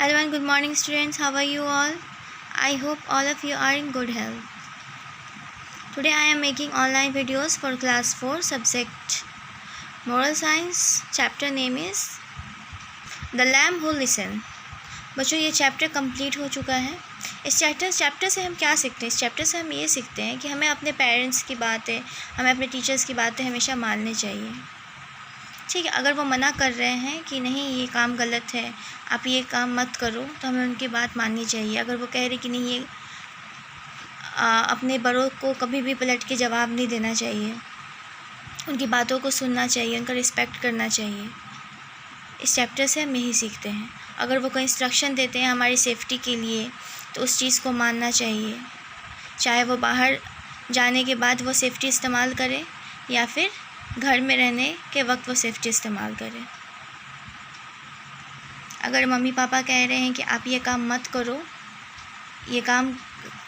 Hello and good morning students. How are you all? I hope all of you are in good health. Today I am making online videos for class 4 subject Moral Science. Chapter name is The Lamb Who Listened. बच्चों ये chapter complete हो चुका है। इस chapter से हम क्या सीखते हैं? इस चैप्टर से हम ये सीखते हैं कि हमें अपने पेरेंट्स की बातें, हमें अपने टीचर्स की बातें हमेशा माननी चाहिए। ठीक है, अगर वो मना कर रहे हैं कि नहीं ये काम गलत है, आप ये काम मत करो, तो हमें उनकी बात माननी चाहिए। अगर वो कह रहे कि नहीं ये अपने बड़ों को कभी भी पलट के जवाब नहीं देना चाहिए, उनकी बातों को सुनना चाहिए, उनका रिस्पेक्ट करना चाहिए। इस चैप्टर से हम यही सीखते हैं। अगर वो कोई इंस्ट्रक्शन देते हैं हमारी सेफ्टी के लिए तो उस चीज़ को मानना चाहिए, चाहे वो बाहर जाने के बाद वो सेफ्टी इस्तेमाल करे या फिर घर में रहने के वक्त वो सेफ्टी इस्तेमाल करें। अगर मम्मी पापा कह रहे हैं कि आप ये काम मत करो, ये काम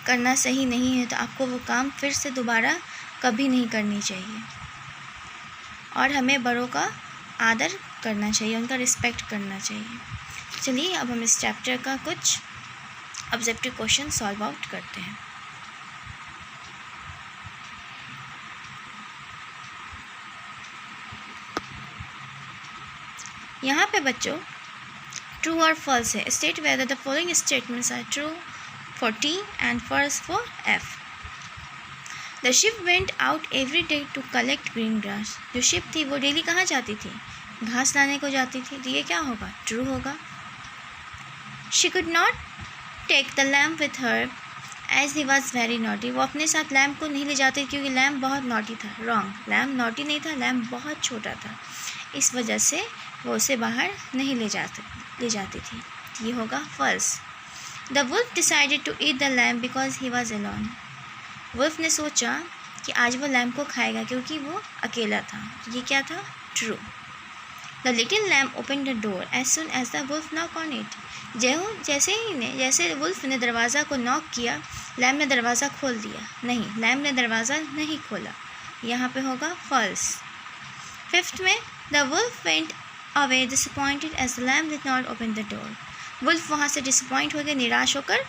करना सही नहीं है, तो आपको वो काम फिर से दोबारा कभी नहीं करनी चाहिए। और हमें बड़ों का आदर करना चाहिए, उनका रिस्पेक्ट करना चाहिए। चलिए अब हम इस चैप्टर का कुछ ऑब्जेक्टिव क्वेश्चन सॉल्व आउट करते हैं। यहाँ पे बच्चों ट्रू और फॉल्स है। State whether the following statements are true for T and false for F. The sheep went out every day to collect green grass. जो शिप थी वो डेली कहाँ जाती थी? घास लाने को जाती थी। तो ये क्या होगा? ट्रू होगा। She could not take the lamb with her as he was very naughty. वो अपने साथ लैम्प को नहीं ले जाती क्योंकि लैम्प बहुत नॉटी था। रॉन्ग, लैम्प नॉटी नहीं था, लैम्प बहुत छोटा था, इस वजह से वो उसे बाहर नहीं ले जाती थी। ये होगा false. The wolf decided to eat the lamb because he was alone. Wolf ने सोचा कि आज वो लैम्प को खाएगा क्योंकि वो अकेला था। ये क्या था? True. The little lamb open the door as soon as the wolf knock on it. जैसे वुल्फ ने दरवाज़ा को नॉक किया, लैम्प ने दरवाज़ा खोल दिया। नहीं, लैम्प ने दरवाज़ा नहीं खोला। यहाँ पे होगा फॉल्स। फिफ्थ में the wolf went away disappointed as the lamb did not open the door. Wolf वहाँ से डिसअपॉइंट हो गया, निराश होकर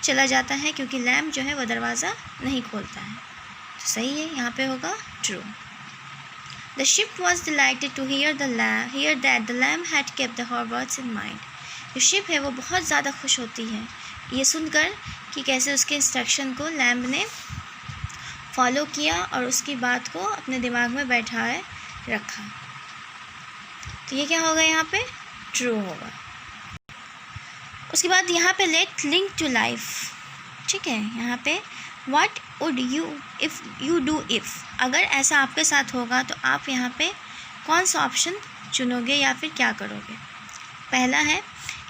चला जाता है क्योंकि लैम्प जो है वो दरवाज़ा नहीं खोलता है। तो सही है, यहाँ पे होगा true. The sheep was delighted to hear that the lamb had kept her words in mind. जो शिप है वो बहुत ज़्यादा खुश होती है ये सुनकर कि कैसे उसके इंस्ट्रक्शन को लैम्प ने फॉलो किया और उसकी बात को अपने दिमाग में बैठाए रखा। तो ये क्या होगा? यहाँ पे ट्रू होगा। उसके बाद यहाँ पे लेट लिंक टू लाइफ। ठीक है, यहाँ पे what would you if you do if. अगर ऐसा आपके साथ होगा तो आप यहाँ पे कौन सा ऑप्शन चुनोगे या फिर क्या करोगे? पहला है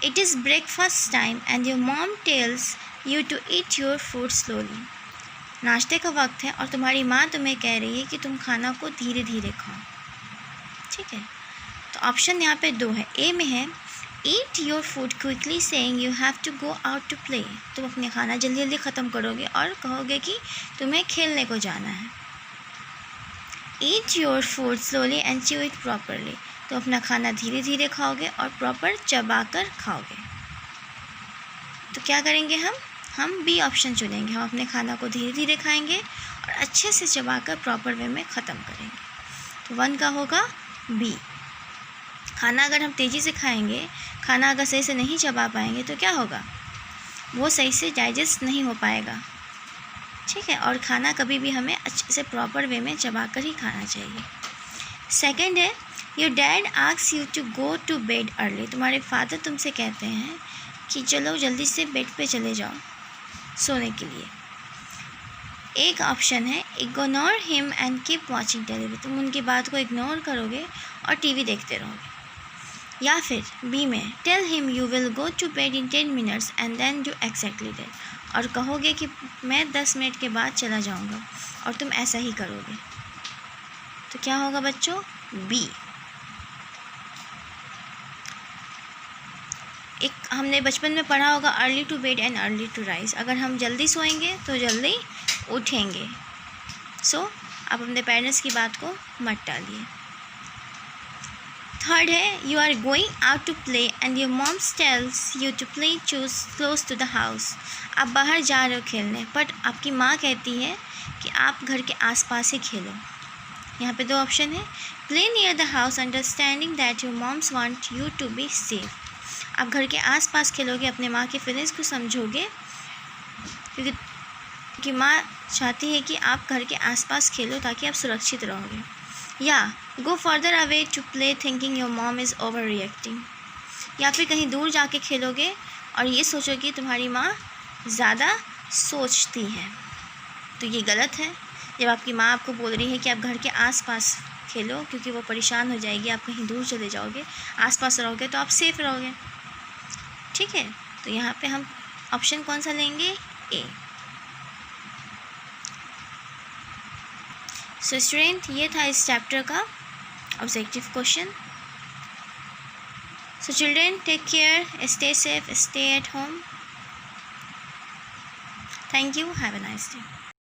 it is breakfast time and your mom tells you to eat your food slowly. नाश्ते का वक्त है और तुम्हारी माँ तुम्हें कह रही है कि तुम खाना को धीरे धीरे खाओ। ठीक है, तो ऑप्शन यहाँ पे 2 है। ए में है eat your food quickly saying you have to go out to play. तुम अपने खाना जल्दी जल्दी ख़त्म करोगे और कहोगे कि तुम्हें खेलने को जाना है। Eat your food slowly and chew it properly. तो अपना खाना धीरे धीरे खाओगे और प्रॉपर चबा कर खाओगे। तो क्या करेंगे हम बी ऑप्शन चुनेंगे। हम अपने खाना को धीरे धीरे खाएंगे और अच्छे से चबा कर प्रॉपर वे में ख़त्म करेंगे। तो 1 का होगा बी। खाना अगर हम तेज़ी से खाएंगे, खाना अगर सही से नहीं चबा पाएंगे तो क्या होगा? वो सही से डाइजेस्ट नहीं हो पाएगा। ठीक है, और खाना कभी भी हमें अच्छे से प्रॉपर वे में चबा कर ही खाना चाहिए। सेकंड है your dad asks you to go to bed early. तुम्हारे फादर तुमसे कहते हैं कि चलो जल्दी से बेड पे चले जाओ सोने के लिए। एक ऑप्शन है ignore him and keep watching television. तुम उनकी बात को इग्नोर करोगे और टीवी देखते रहोगे। या फिर बी में tell him you will go to bed in 10 minutes and then do exactly that. और कहोगे कि मैं 10 मिनट के बाद चला जाऊंगा और तुम ऐसा ही करोगे। तो क्या होगा बच्चों? बी। एक हमने बचपन में पढ़ा होगा early to bed and early to rise. अगर हम जल्दी सोएंगे तो जल्दी उठेंगे। सो आप अपने पेरेंट्स की बात को मत टालिए। थर्ड है, you are going out to play and your moms tells you to play close to the house. आप बाहर जा रहे हो खेलने, बट आपकी माँ कहती है कि आप घर के आसपास ही खेलो। यहाँ पे 2 ऑप्शन है, play near the house understanding that your moms want you to be safe. आप घर के आसपास खेलोगे, अपने माँ की फीलिंग्स को समझोगे, क्योंकि माँ चाहती है कि आप घर के आसपास खेलो ताकि आप सुरक्षित रहोगे। या go further away to play thinking your mom is overreacting. या फिर कहीं दूर जाके खेलोगे और ये सोचोगे कि तुम्हारी माँ ज़्यादा सोचती है। तो ये गलत है। जब आपकी माँ आपको बोल रही है कि आप घर के आसपास खेलो, क्योंकि वो परेशान हो जाएगी, आप कहीं दूर चले जाओगे, आसपास रहोगे तो आप सेफ रहोगे। ठीक है, तो यहाँ पे हम ऑप्शन कौन सा लेंगे? ए। सो स्टूडेंट, ये था इस चैप्टर का objective question. So children, take care, stay safe, stay at home. Thank you, have a nice day.